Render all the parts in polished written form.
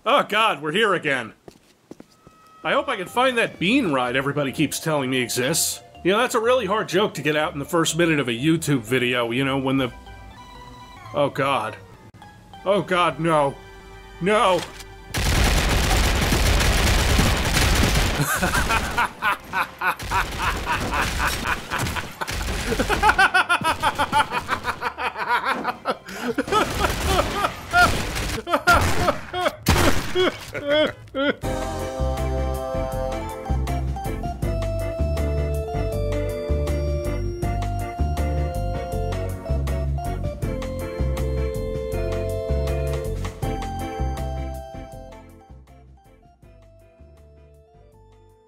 Oh god, we're here again. I hope I can find that bean ride everybody keeps telling me exists. You know, that's a really hard joke to get out in the first minute of a YouTube video, you know, when the... Oh god. Oh god, no. No!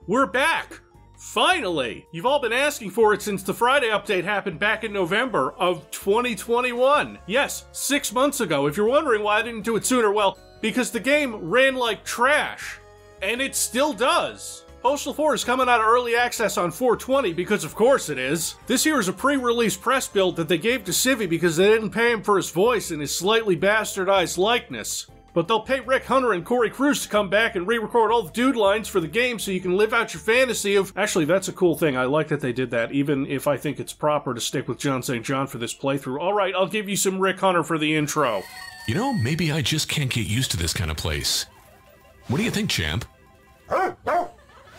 We're back! Finally! You've all been asking for it since the Friday update happened back in November of 2021. Yes, 6 months ago. If you're wondering why I didn't do it sooner, well, because the game ran like trash. And it still does. Postal 4 is coming out of early access on 4/20 because of course it is. This here is a pre-release press build that they gave to Civvie because they didn't pay him for his voice and his slightly bastardized likeness. But they'll pay Rick Hunter and Corey Cruz to come back and re-record all the dude lines for the game so you can live out your fantasy of... Actually, that's a cool thing. I like that they did that, even if I think it's proper to stick with John St. John for this playthrough. Alright, I'll give you some Rick Hunter for the intro. You know, maybe I just can't get used to this kind of place. What do you think, champ?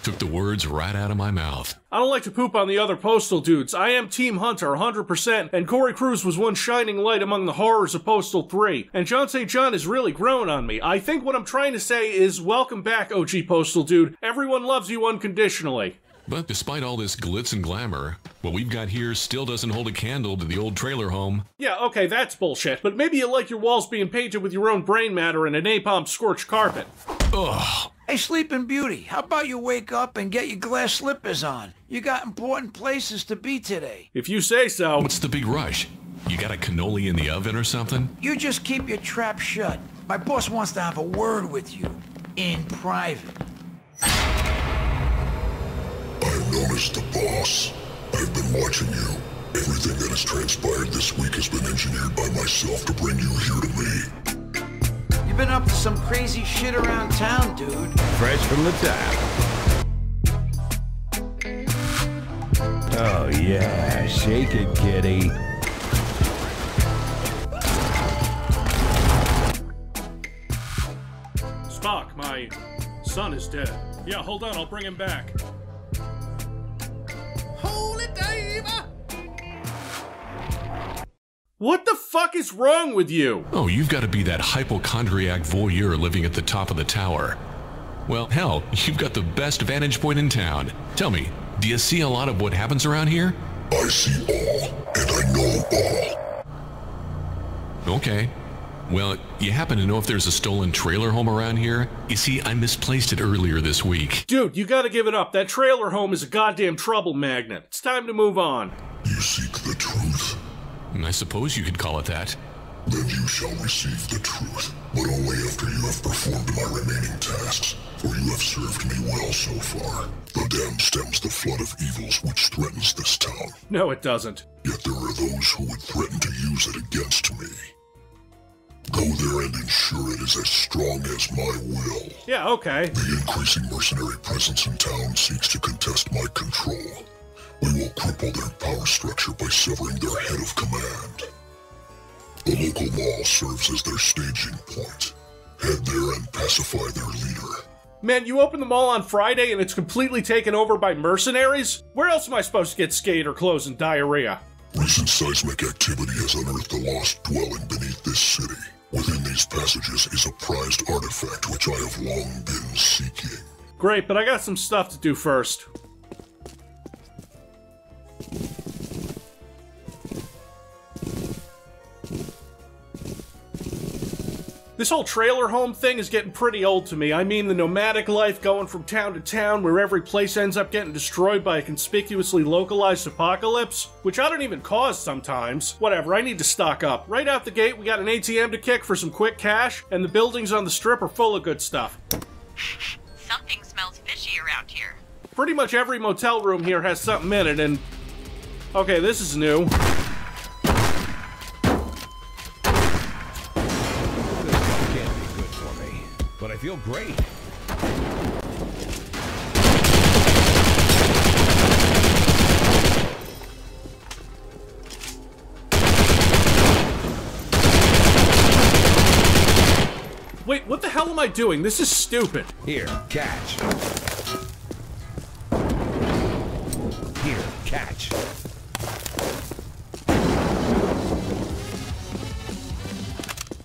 Took the words right out of my mouth. I don't like to poop on the other Postal dudes. I am Team Hunter, 100%, and Corey Cruz was one shining light among the horrors of Postal 3. And John St. John has really grown on me. I think what I'm trying to say is, welcome back, OG Postal dude. Everyone loves you unconditionally. But despite all this glitz and glamour, what we've got here still doesn't hold a candle to the old trailer home. Yeah, okay, that's bullshit, but maybe you like your walls being painted with your own brain matter and a napalm-scorched carpet. Ugh. Hey, Sleeping Beauty, how about you wake up and get your glass slippers on? You got important places to be today. If you say so. What's the big rush? You got a cannoli in the oven or something? You just keep your trap shut. My boss wants to have a word with you. In private. I am known as the boss. I have been watching you. Everything that has transpired this week has been engineered by myself to bring you here to me. You've been up to some crazy shit around town, dude. Fresh from the tap. Oh yeah, shake it, kitty. Spock, my son is dead. Yeah, hold on, I'll bring him back. Holy Dave! What the fuck is wrong with you? Oh, you've got to be that hypochondriac voyeur living at the top of the tower. Well, hell, you've got the best vantage point in town. Tell me, do you see a lot of what happens around here? I see all, and I know all. Okay. Well, you happen to know if there's a stolen trailer home around here? You see, I misplaced it earlier this week. Dude, you gotta give it up. That trailer home is a goddamn trouble magnet. It's time to move on. You seek the truth. I suppose you could call it that. Then you shall receive the truth, but only after you have performed my remaining tasks, for you have served me well so far. The dam stems the flood of evils which threatens this town. No, it doesn't. Yet there are those who would threaten to use it against me. Go there and ensure it is as strong as my will. Yeah, okay. The increasing mercenary presence in town seeks to contest my control. We will cripple their power structure by severing their head of command. The local mall serves as their staging point. Head there and pacify their leader. Man, you open the mall on Friday and it's completely taken over by mercenaries? Where else am I supposed to get skater clothes and diarrhea? Recent seismic activity has unearthed a lost dwelling beneath this city. Within these passages is a prized artifact which I have long been seeking. Great, but I got some stuff to do first. This whole trailer home thing is getting pretty old to me. I mean the nomadic life going from town to town where every place ends up getting destroyed by a conspicuously localized apocalypse, which I don't even cause sometimes. Whatever, I need to stock up. Right out the gate, we got an ATM to kick for some quick cash, and the buildings on the strip are full of good stuff. Something smells fishy around here. Pretty much every motel room here has something in it, and... Okay, this is new. But I feel great. Wait, what the hell am I doing? This is stupid. Here, catch. Here, catch.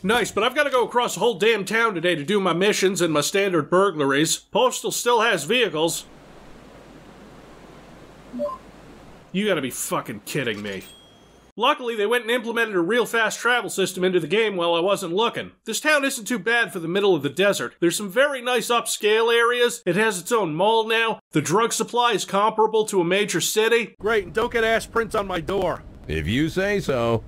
Nice, but I've got to go across the whole damn town today to do my missions and my standard burglaries. Postal still has vehicles. You gotta be fucking kidding me. Luckily, they went and implemented a real fast travel system into the game while I wasn't looking. This town isn't too bad for the middle of the desert. There's some very nice upscale areas. It has its own mall now. The drug supply is comparable to a major city. Great, and don't get ass prints on my door. If you say so.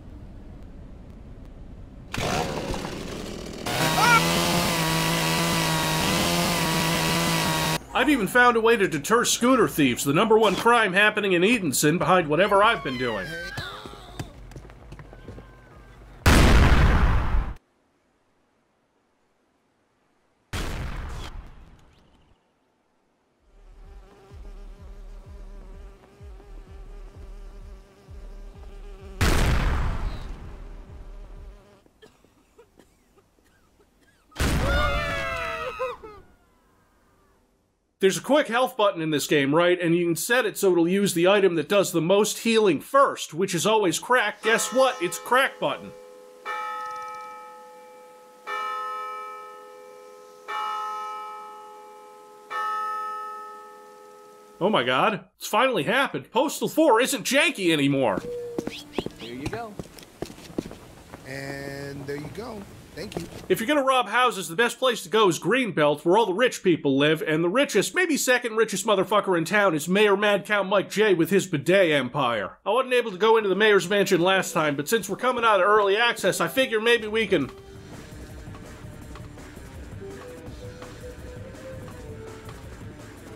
I've even found a way to deter scooter thieves, the #1 crime happening in Edenson behind whatever I've been doing. There's a quick health button in this game, right? And you can set it so it'll use the item that does the most healing first, which is always crack. Guess what? It's crack button. Oh my god, it's finally happened. Postal 4 isn't janky anymore. Here you go. And there you go. Thank you. If you're gonna rob houses, the best place to go is Greenbelt, where all the rich people live, and the richest, maybe second richest motherfucker in town is Mayor Mad Cow Mike J with his bidet empire. I wasn't able to go into the mayor's mansion last time, but since we're coming out of early access, I figure maybe we can...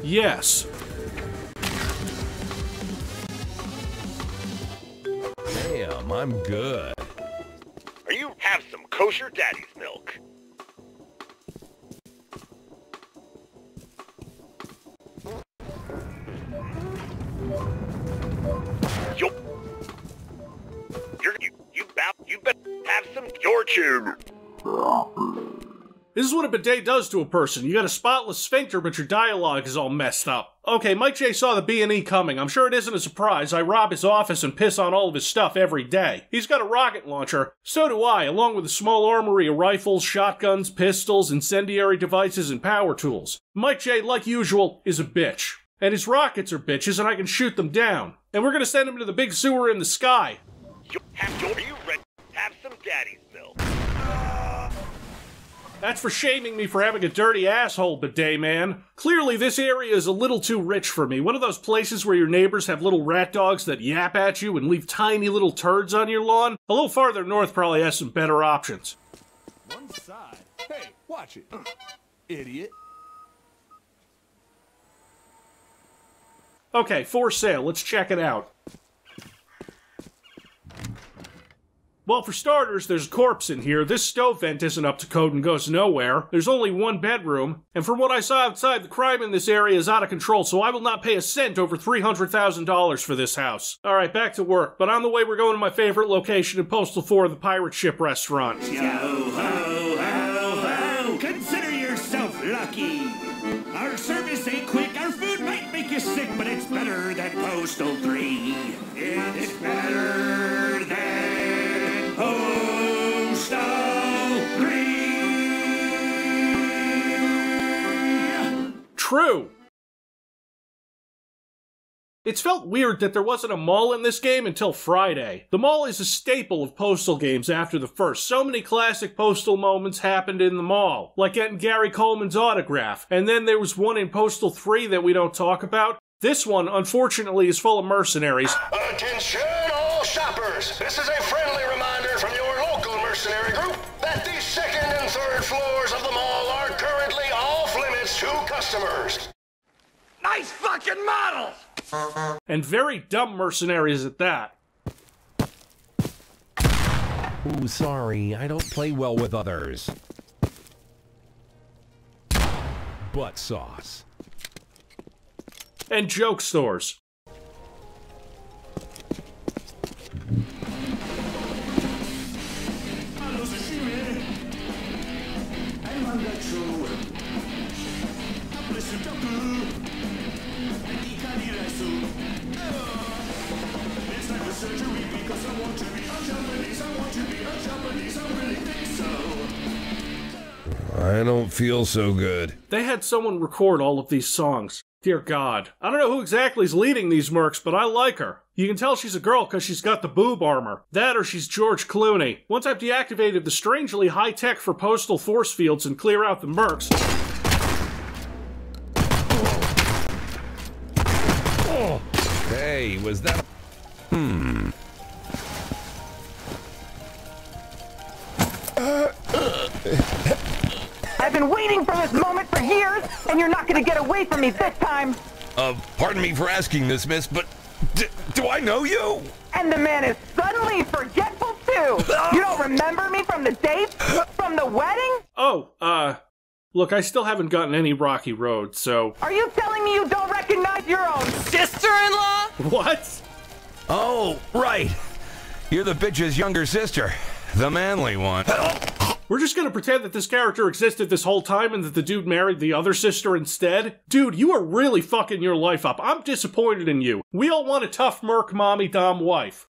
Yes. Damn, I'm good. Or you have some kosher daddy's milk. Yo. You better have some your tune. This is what a bidet does to a person. You got a spotless sphincter, but your dialogue is all messed up. Okay, Mike J saw the B&E coming. I'm sure it isn't a surprise. I rob his office and piss on all of his stuff every day. He's got a rocket launcher. So do I, along with a small armory of rifles, shotguns, pistols, incendiary devices, and power tools. Mike J, like usual, is a bitch. And his rockets are bitches, and I can shoot them down. And we're gonna send him to the big sewer in the sky. Are you ready? Have some daddy's milk. That's for shaming me for having a dirty asshole, bidet man. Clearly, this area is a little too rich for me. One of those places where your neighbors have little rat dogs that yap at you and leave tiny little turds on your lawn. A little farther north probably has some better options. One side. Hey, watch it. Idiot. Okay, for sale. Let's check it out. Well, for starters, there's a corpse in here. This stove vent isn't up to code and goes nowhere. There's only one bedroom. And from what I saw outside, the crime in this area is out of control, so I will not pay a cent over $300,000 for this house. Alright, back to work. But on the way, we're going to my favorite location in Postal 4, the Pirate Ship Restaurant. Yo ho ho ho! Consider yourself lucky. Our service ain't quick, our food might make you sick, but it's better than Postal 3. It's better than Postal 3. True. It's felt weird that there wasn't a mall in this game until Friday. The mall is a staple of Postal games after the first. So many classic Postal moments happened in the mall, like getting Gary Coleman's autograph. And then there was one in Postal 3 that we don't talk about. This one, unfortunately, is full of mercenaries. Attention all shoppers! This is a friendly reminder from your local mercenary group that the second and third floors of the mall are currently off limits to customers. Nice fucking models! And very dumb mercenaries at that. Ooh, sorry, I don't play well with others. butt sauce. And joke stores. I don't feel so good. They had someone record all of these songs. Dear God. I don't know who exactly is leading these mercs, but I like her. You can tell she's a girl because she's got the boob armor. That or she's George Clooney. Once I've deactivated the strangely high-tech for postal force fields and clear out the mercs... Oh. Hey, was that... I've been waiting for this moment for years, and you're not gonna get away from me this time! Pardon me for asking this, miss, but do I know you? And the man is suddenly forgetful, too! You don't remember me from the date? From the wedding? Oh, look, I still haven't gotten any rocky road, so... Are you telling me you don't recognize your own sister-in-law? What? Oh, right. You're the bitch's younger sister. The manly one. We're just gonna pretend that this character existed this whole time and that the dude married the other sister instead? Dude, you are really fucking your life up. I'm disappointed in you. We all want a tough merc mommy dom wife.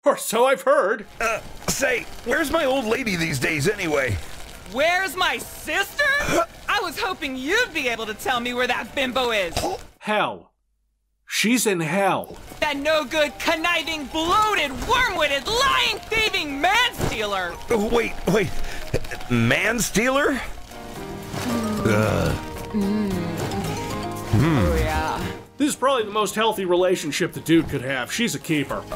Or so I've heard. Say, where's my old lady these days anyway? Where's my sister? I was hoping you'd be able to tell me where that bimbo is. Hell. She's in hell. That no-good, conniving, bloated, worm-witted, lying, thieving man-stealer! Wait. Man-stealer? Oh, yeah. This is probably the most healthy relationship the dude could have. She's a keeper. Boom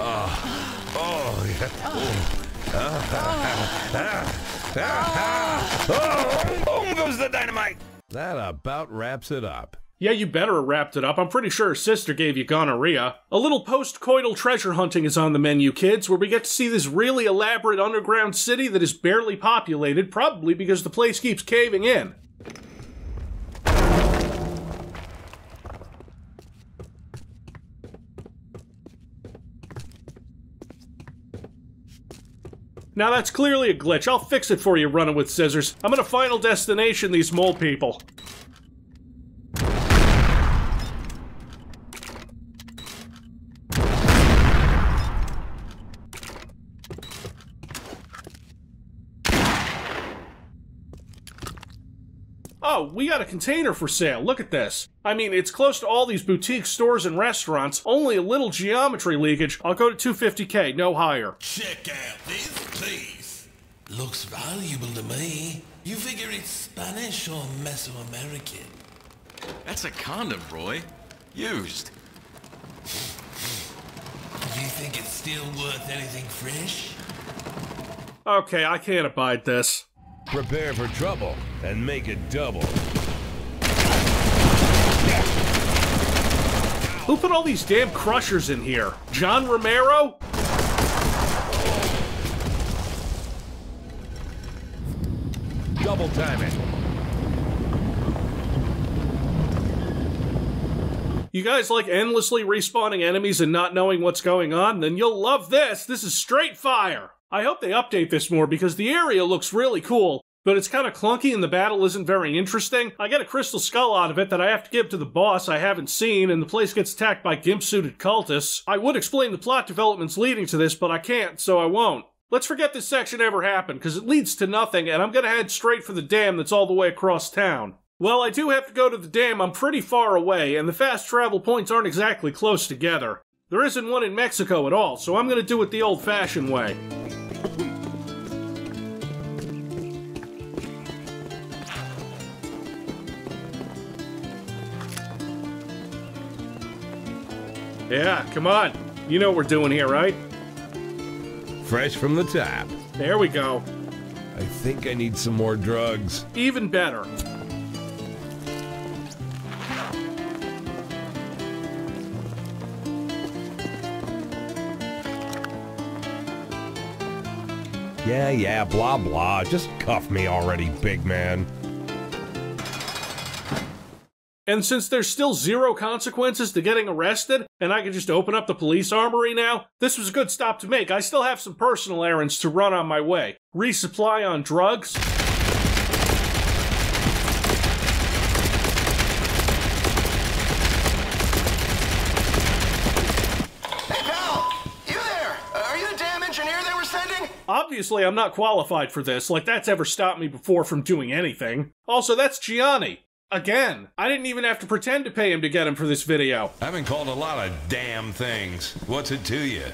goes the dynamite! That about wraps it up. Yeah, you better have wrapped it up. I'm pretty sure her sister gave you gonorrhea. A little post-coital treasure hunting is on the menu, kids, where we get to see this really elaborate underground city that is barely populated, probably because the place keeps caving in. Now that's clearly a glitch. I'll fix it for you, running with scissors. I'm gonna Final Destination these mole people. Oh, we got a container for sale. Look at this. I mean, it's close to all these boutique stores and restaurants. Only a little geometry leakage. I'll go to $250K, no higher. Check out this place. Looks valuable to me. You figure it's Spanish or Mesoamerican? That's a condom, Roy. Used. Do you think it's still worth anything fresh? Okay, I can't abide this. Prepare for trouble and make it double. Who put all these damn crushers in here? John Romero? Double time it. You guys like endlessly respawning enemies and not knowing what's going on? Then you'll love this. This is straight fire. I hope they update this more because the area looks really cool, but it's kind of clunky and the battle isn't very interesting. I get a crystal skull out of it that I have to give to the boss I haven't seen, and the place gets attacked by gimp-suited cultists. I would explain the plot developments leading to this, but I can't, so I won't. Let's forget this section ever happened, because it leads to nothing, and I'm gonna head straight for the dam that's all the way across town. Well, I do have to go to the dam. I'm pretty far away, and the fast travel points aren't exactly close together. There isn't one in Mexico at all, so I'm gonna do it the old-fashioned way. Yeah, come on. You know what we're doing here, right? Fresh from the tap. There we go. I think I need some more drugs. Even better. Yeah, blah, blah. Just cuff me already, big man. And since there's still zero consequences to getting arrested, and I can just open up the police armory now, this was a good stop to make. I still have some personal errands to run on my way. Resupply on drugs. Obviously, I'm not qualified for this, like that's ever stopped me before from doing anything. Also, that's Gianni. Again, I didn't even have to pretend to pay him to get him for this video. I've been called a lot of damn things. What's it to you?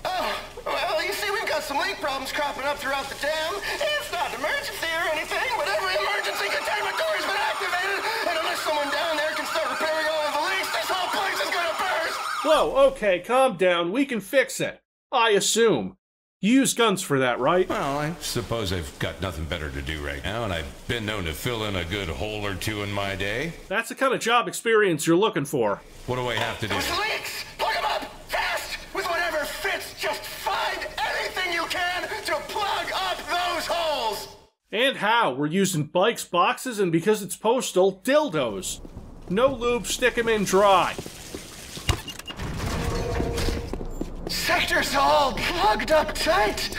Oh, well, you see, we've got some leak problems cropping up throughout the dam. It's not an emergency or anything, but every emergency containment door has been activated, and unless someone down there can start repairing all of the leaks, this whole place is gonna burst! Whoa, okay, calm down. We can fix it. I assume. You use guns for that, right? Well, I suppose I've got nothing better to do right now, and I've been known to fill in a good hole or two in my day. That's the kind of job experience you're looking for. What do I have to do? Those leaks! Plug them up! Fast! With whatever fits, just find anything you can to plug up those holes! And how? We're using bikes, boxes, and because it's Postal, dildos. No lube, stick 'em in dry. Sector's all plugged up tight.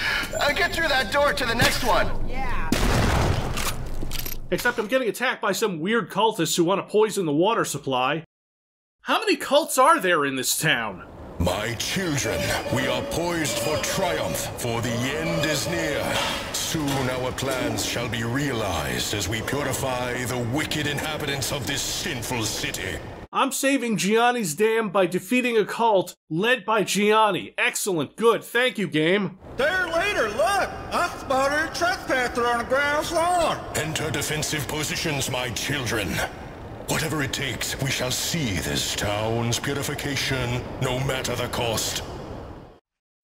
Get through that door to the next one. Yeah. Except I'm getting attacked by some weird cultists who want to poison the water supply. How many cults are there in this town? My children, we are poised for triumph, for the end is near. Soon our plans shall be realized as we purify the wicked inhabitants of this sinful city. I'm saving Gianni's dam by defeating a cult led by Gianni. Excellent, good, thank you, game. There later, look! I spotted a trespasser on the ground floor! Enter defensive positions, my children. Whatever it takes, we shall see this town's purification, no matter the cost.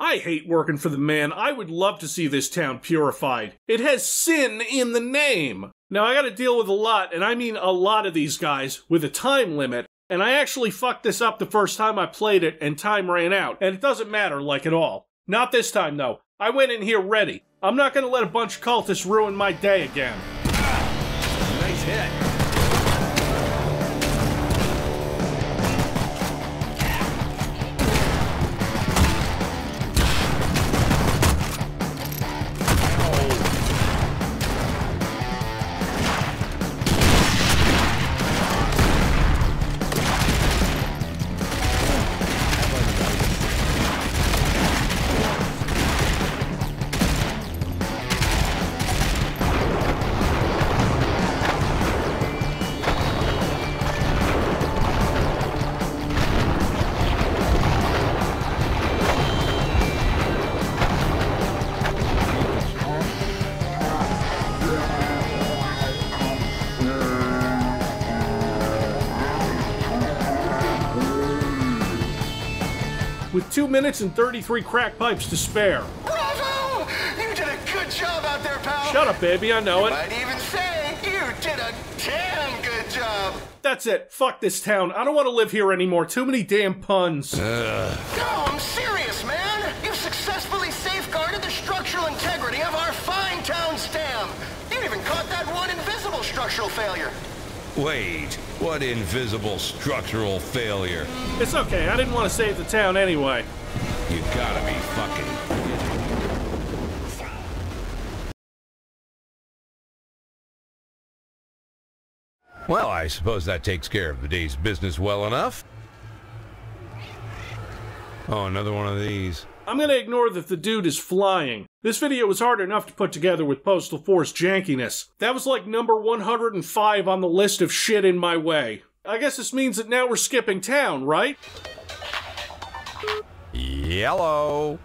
I hate working for the man. I would love to see this town purified. It has sin in the name. Now, I gotta deal with a lot, and I mean a lot of these guys, with a time limit. And I actually fucked this up the first time I played it, and time ran out. And it doesn't matter, like, at all. Not this time, though. I went in here ready. I'm not gonna let a bunch of cultists ruin my day again. Nice hit. With 2 minutes and 33 crack pipes to spare. Bravo! You did a good job out there, pal! Shut up, baby, I know it. Might even say you did a damn good job! That's it. Fuck this town. I don't want to live here anymore. Too many damn puns. No, I'm serious, man! You've successfully safeguarded the structural integrity of our fine town's dam! You even caught that one invisible structural failure! Wait, what invisible structural failure? It's okay, I didn't want to save the town anyway. You gotta be fucking kidding. Well, I suppose that takes care of the day's business well enough. Oh, another one of these. I'm gonna ignore that the dude is flying. This video was hard enough to put together with Postal Force jankiness. That was like number 105 on the list of shit in my way. I guess this means that now we're skipping town, right? Yellow.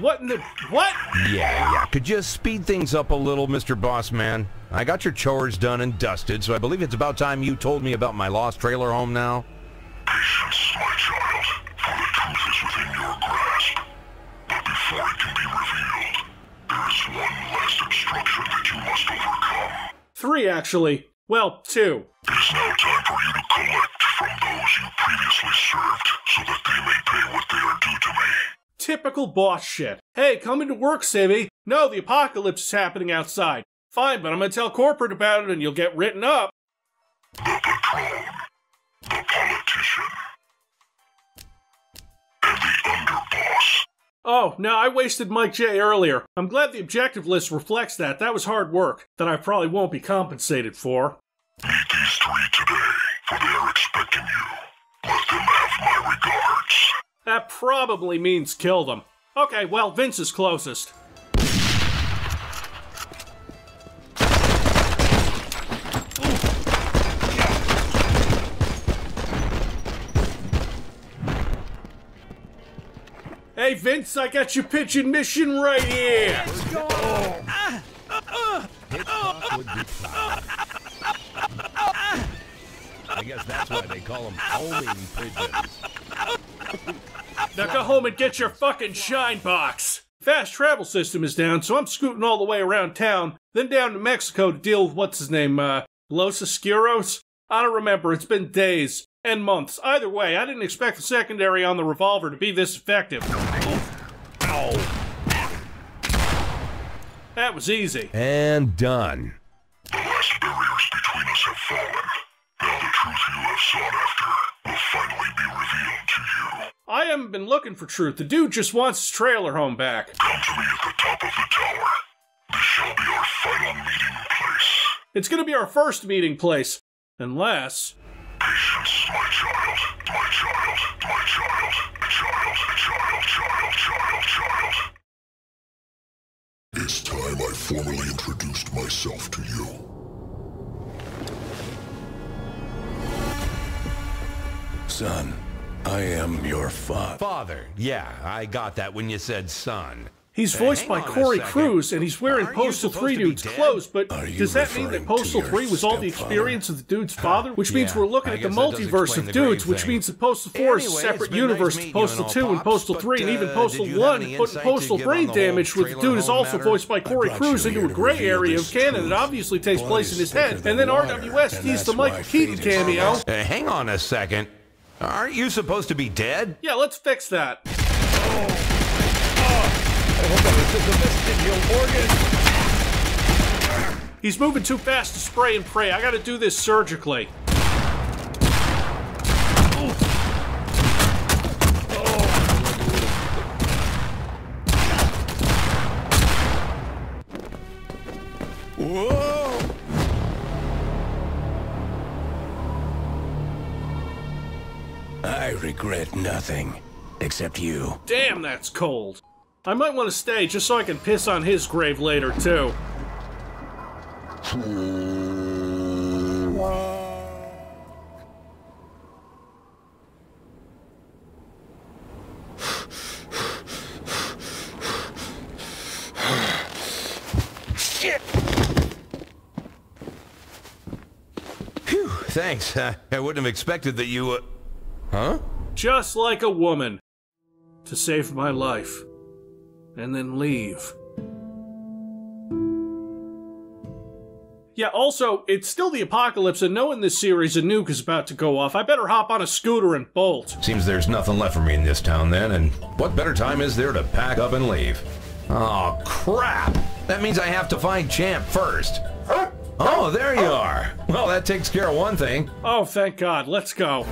What in the... what? Yeah. Could you speed things up a little, Mr. Boss Man? I got your chores done and dusted, so I believe it's about time you told me about my lost trailer home now. Patience, my child, for the truth is within your grasp. But before it can be revealed, there is one last obstruction that you must overcome. 3, actually. Well, 2. It is now time for you to collect from those you previously served, so that they may pay what they are due to me. Typical boss shit. Hey, come into work, Civvie. No, the apocalypse is happening outside. Fine, but I'm gonna tell corporate about it and you'll get written up. The patron, the politician, and the underboss. Oh, no, I wasted Mike J earlier. I'm glad the objective list reflects that. That was hard work that I probably won't be compensated for. Meet these three today, for they are expecting you. Let them have my regards. That probably means kill them. Okay, well, Vince is closest. Hey, Vince, I got your pigeon mission right here! Let's go! I guess that's why they call them homing pigeons. Now go home and get your fucking shine box! Fast travel system is down, so I'm scooting all the way around town, then down to Mexico to deal with what's his name, Los Oscuros? I don't remember, it's been days and months. Either way, I didn't expect the secondary on the revolver to be this effective. Ow. That was easy. And done. The last barriers between us have fallen. Now the truth you have sought after will finally be revealed to you. I haven't been looking for truth. The dude just wants his trailer home back. Come to me at the top of the tower. This shall be our final meeting place. It's gonna be our first meeting place. Unless... Patience, my child, my child, my child, child. It's time I formally introduced myself to you. Son, I am your father. Father, yeah, I got that when you said son. He's voiced by Corey Cruz, and he's wearing Postal 3 dude's clothes, but does that mean that Postal 3 was all the experience of the dude's father? Which means we're looking at the multiverse of dudes, which means that Postal 4 is a separate universe to Postal 2 and Postal 3, and even Postal 1 putting Postal Brain Damage, with the dude is also voiced by Corey Cruz, into a gray area of canon that obviously takes place in his head. And then RWS teased the Michael Keaton cameo. Hang on a second. Aren't you supposed to be dead? Yeah, let's fix that. He's moving too fast to spray and pray. I gotta do this surgically. Whoa! I regret nothing, except you. Damn, that's cold. I might want to stay just so I can piss on his grave later, too. Shit! Phew, thanks. I wouldn't have expected that you, Huh? Just like a woman. To save my life. And then leave. Yeah, also, it's still the apocalypse, and knowing this series a nuke is about to go off, I better hop on a scooter and bolt. Seems there's nothing left for me in this town then, and what better time is there to pack up and leave? Oh, crap! That means I have to find Champ first. Oh, there you are. Well, that takes care of one thing. Oh, thank God. Let's go.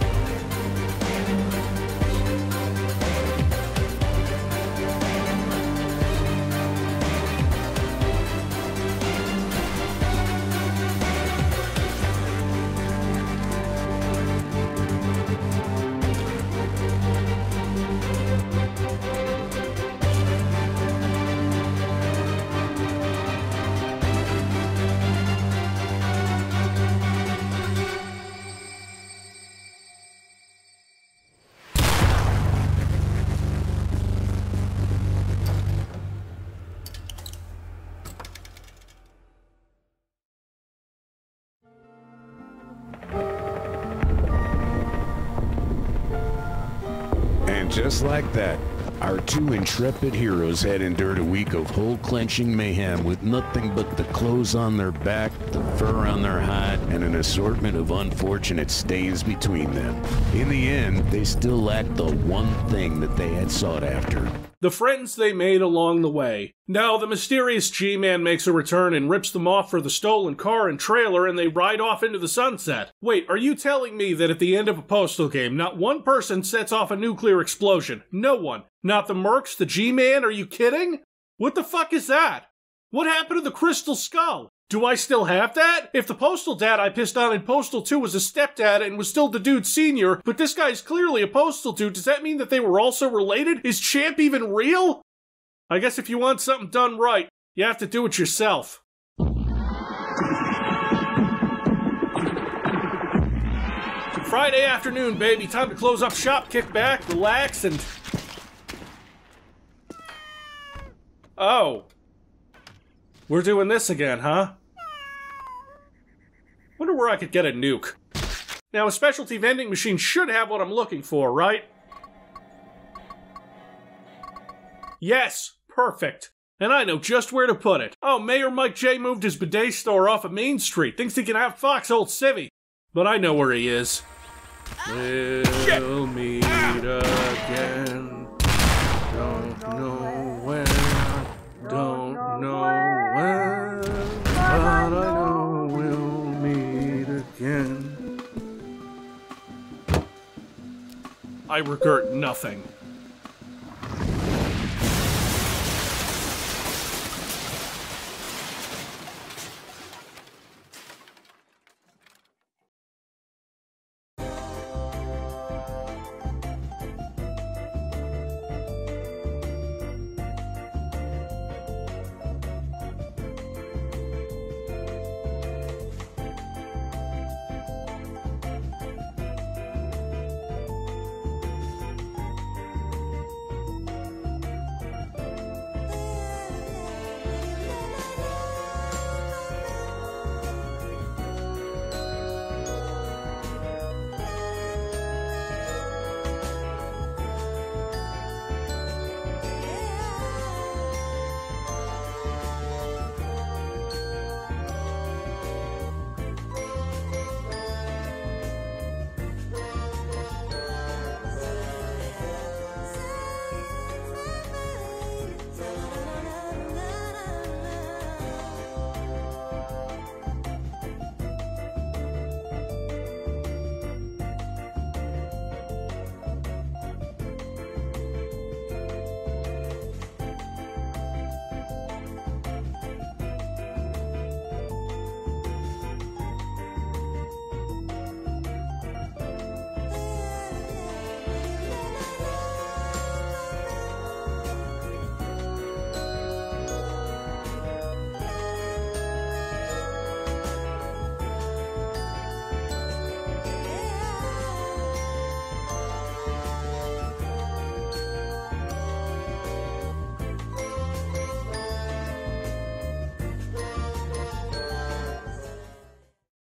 Just like that, our two intrepid heroes had endured a week of hole-clenching mayhem with nothing but the clothes on their back, the fur on their hide, and an assortment of unfortunate stains between them. In the end, they still lacked the one thing that they had sought after. the friends they made along the way. Now, the mysterious G-Man makes a return and rips them off for the stolen car and trailer, and they ride off into the sunset. Wait, are you telling me that at the end of a Postal game, not one person sets off a nuclear explosion? No one. Not the Mercs, the G-Man? Are you kidding? What the fuck is that? What happened to the Crystal Skull? Do I still have that? If the Postal dad I pissed on in Postal 2 was a stepdad and was still the dude senior, but this guy's clearly a Postal dude, does that mean that they were also related? Is Champ even real? I guess if you want something done right, you have to do it yourself. Friday afternoon, baby. Time to close up shop, kick back, relax, and... Oh. We're doing this again, huh? Wonder where I could get a nuke. Now, a specialty vending machine should have what I'm looking for, right? Yes, perfect. And I know just where to put it. Oh, Mayor Mike J moved his bidet store off of Main Street. Thinks he can have Foxhole Civvie. But I know where he is. We'll meet again. Don't know when. Don't know when. But I know we'll meet again. I regret nothing.